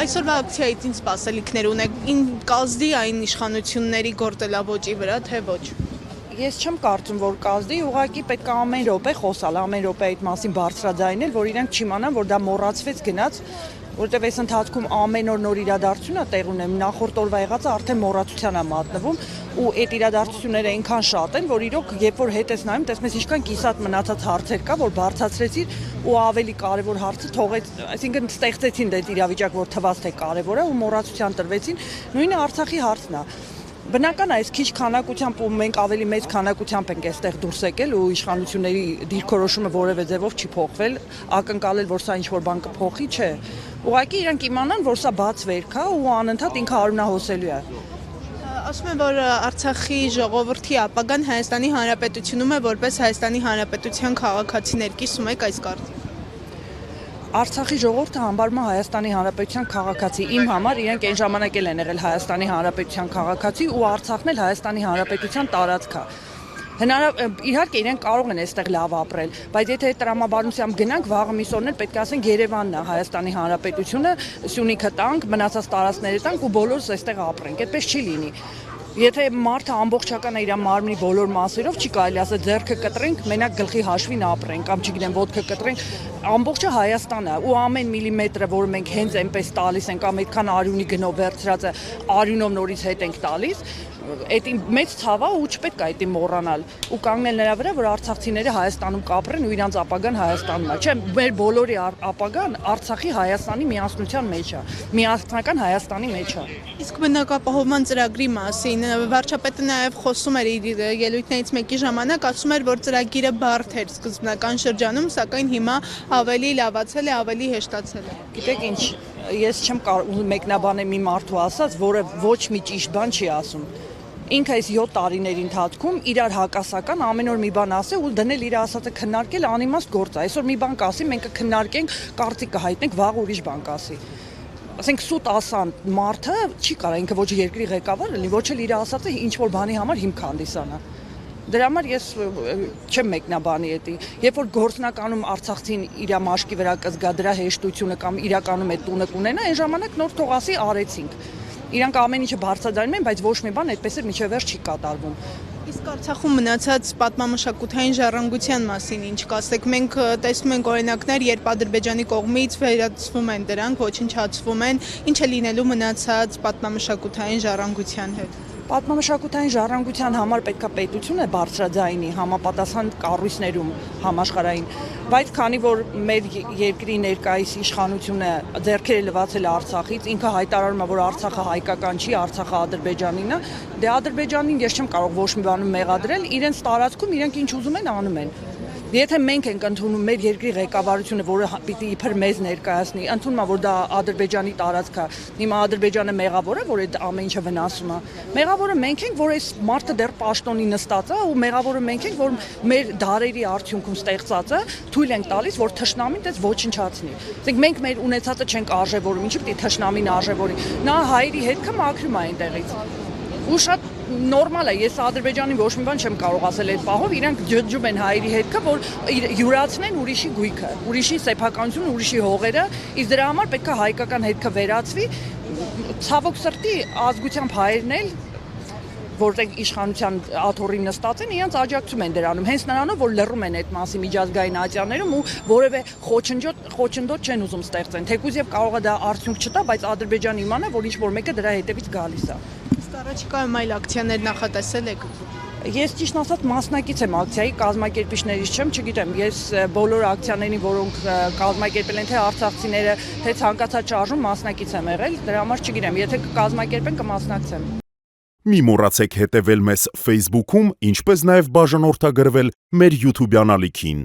Այսօրվա ակցիայից ինչ սպասելիքներ ունեք, կազդի այն իշխանությունների գործելավոճի վրա, թե ոչ։ Ես չեմ կարծում, որ կազդի, ուղղակի պետք է ամեն րոպե խոսալ, ամեն րոպե այդ մասին բարձրաձայնել, որ իրենք չիմանան, որ դա մոռացվեց գնաց, որտեղ այս ընթացքում ամեն օր նոր իրադարձություն է տեղ ունենում, նախորդ օրվա եղածը արդեն մոռացության է մատնվում, ու այդ իրադարձությունները այնքան շատ են, որ իրոք երբ որ հետ ես նայում, տեսնես ինչքան կիսատ մնացած հարցեր կա, որ բարձրացրեցիր ու ավելի կարևոր հարցը թողեց, այսինքն ստեղծեցին այդ իրավիճակ, որ թվաց թե կարևոր է ու մոռացության տրվեցին, նույնը Արցախի հարցն է։ Բնական է, այս քիչ քանակությամբ ու մենք ավելի մեծ քանակությամբ ենք այստեղ դուրս եկել ու իշխանությունների դիրքորոշումը որևէ ձևով չի փոխվել, ակնկալել, որ սա ինչ-որ բան կփոխի, չէ։ Ուղղակի իրանք իմանան, որ սա բաց վերք է ու անընդհատ ինքը արունահոսելու է։ Ասում են, որ Արցախի ժողովրդի ապագան Հայաստանի Հանրապետությունում է, որպես Հայաստանի Հանրապետության քաղաքացիներ, կիսում եք այս կարծիքը։ Արցախի ժողովուրդը համարում է Հայաստանի Հանրապետության քաղաքացի։ Իմ համար իրենք այն ժամանակ էլ են եղել Հայաստանի Հանրապետության քաղաքացի ու Արցախն էլ Հայաստանի Հանրապետության տարածք է։ Իհարկե իրենք կարող են այստեղ լավ ապրել, բայց եթե այդ տրամաբանությամբ գնանք, վաղը միսօրն էլ պետք է ասենք Երևանն է Հայաստանի Հանրապետությունը, Սյունիքը տանք, մնացած տարածքները տանք ու բոլորս այստեղ ապրենք։ Այդպես չի լինի։ Եթե մարդը ամբողջական է իր մարմնի բոլոր մասերով, չի կարելի ասել ձեռքը կտրենք, մենակ գլխի հաշվին ապրենք, կամ չգիտեմ ոտքը կտրենք, ամբողջը Հայաստանն է ու ամեն միլիմետրը, որ մենք հենց այնպես տալիս ենք, կամ այդքան արյունի գնով վերցրածը արյունով նորից հետ ենք տալիս, այդ մեծ ցավ է ու չպետք է դա մոռանալ ու կանգնել նրա վրա, որ արցախցիները Հայաստանում կապրեն ու իրանց ապագան Հայաստանում է։ Չէ, մեր բոլորի ապագան Արցախի Հայաստանի միասնության մեջ է, միասնական Հայաստանի մեջ է։ Իսկ բնակապահովման ծրագրի մասին վարչապետը նաև խոսում էր իր ելույթներից մեկի ժամանակ, ասում էր, որ ծրագիրը բարդ էր սկզբնական շրջանում, սակայն հիմա ավելի լավացել է, ավելի հեշտացել է։ Գիտեք ինչ, ես չեմ կարող մեկնաբանել մի մարդու ասած, որը ոչ մի ճիշտ բան չի ասում։ Ինքը այս 7 տարիների ընթացքում իրար հակասական ամեն օր մի բան ասել ու դնել իր ասածը քննարկել անիմաստ գործ է։ Այսօր մի բան կասի, մենք կքննարկենք, կարծիք կհայտնենք, վաղ ուրիշ բան կասի։ Ասենք սուտ ասան մարդը չի կարող ինքը ոչ երկրի ղեկավար լինի, ոչ էլ իր ասածը ինչ որ բանի համար հիմք հանդիսանա։ Դրա համար ես չեմ մեկնաբանի դա։ Երբ որ գործնականում Արցախցին իր մաշկի վրա կզգա դրա հեշտությունը կամ իրականում այդ տունը կունենա, այն ժամանակ նոր թող ասի արեցինք։ Իրանք ամեն ինչը բարձրաձայնում են, բայց ոչ մի բան այդպես էլ միջև վերջ չի կատարվում։ Իսկ Արցախում մնացած պատմամշակութային ժառանգության մասին ինչ կասեք։ Մենք տեսնում ենք օրինակներ, երբ Ադրբեջանի կողմից վերացվում են դրանք, ոչնչացվում են, ինչ է լինելու մնացած պատմամշակութային ժառանգության հետ։ Պատմամշակութային ժառանգության համար պետքա պետությունը բարձրաձայնի համապատասխան կառույցներում համաշխարհային, բայց քանի որ մեր երկրի ներկայիս իշխանությունը ձեռքերը լվացել է Արցախից, ինքը հայտարարում է, որ Արցախը հայկական չի, Արցախը Ադրբեջանին է, դե Ադրբեջանին ես չեմ կարող ոչ մի բանում մեղադրել, իրենց տարածքում իրենք ինչ ուզում են անում են։ Եթե մենք ենք ընդունում մեր երկրի ղեկավարությունը, որը պիտի իբր մեզ ներկայացնի, ընդունում է, որ դա Ադրբեջանի տարածք է, հիմա Ադրբեջանը մեղավոր է, որ այդ ամեն ինչը վնասում է։ Մեղավորը մենք ենք, որ այս մարդը դեռ պաշտոնի նստած է, ու մեղավորը մենք ենք, որ մեր դարերի արդյունքում ստեղծածը թույլ ենք տալիս, որ թշնամին դες ոչնչացնի։ Ասենք մենք մեր ունեցածը չենք արժևորում, ինչի՞ պիտի թշնամին արժևորի։ Նա հայերի հետքը մաքրում է այնտեղից։ Ու շատ նորմալ է, ես Ադրբեջանի ոչ մի բան չեմ կարող ասել այդ պահով, իրանք ջջում են հայերի հետքը, որ յուրացնեն ուրիշի գույքը, ուրիշի սեփականությունը, ուրիշի հողերը, իսկ դրա համար պետք է հայկական հետքը վերացվի, ցավոք սրտի ազգությամբ հայերն էլ, որտեղ իշխանության աթոռին նստած են, իրենց աջակցում են դրանում, հենց նրանով, որ լռում են այդ մասի միջազգային ատյաններում ու որևէ խոչընդոտ չեն ուզում ստեղծեն, թեկուզ եւ կարող է դա արդյունք չտա, բայց Ադրբեջանը իմանա, որ ինչ որ մեկը դրա հետևից գալիս է։ Առաջիկայում այլ ակցիաներ նախատեսել եք։ Ես ճիշտ ասած մասնակից եմ ակցիայի, կազմակերպիչներից չեմ, չգիտեմ, ես բոլոր ակցիաներին, որոնք կազմակերպել են թե արցախցիները, թե ցանկացած շարժում մասնակից եմ եղել, դրա համար չգիտեմ, եթե կկազմակերպեն կմասնակցեմ։ Մի մոռացեք հետևել մեզ Facebook-ում, ինչպես նաև բաժանորդագրվել մեր YouTube-յան ալիքին։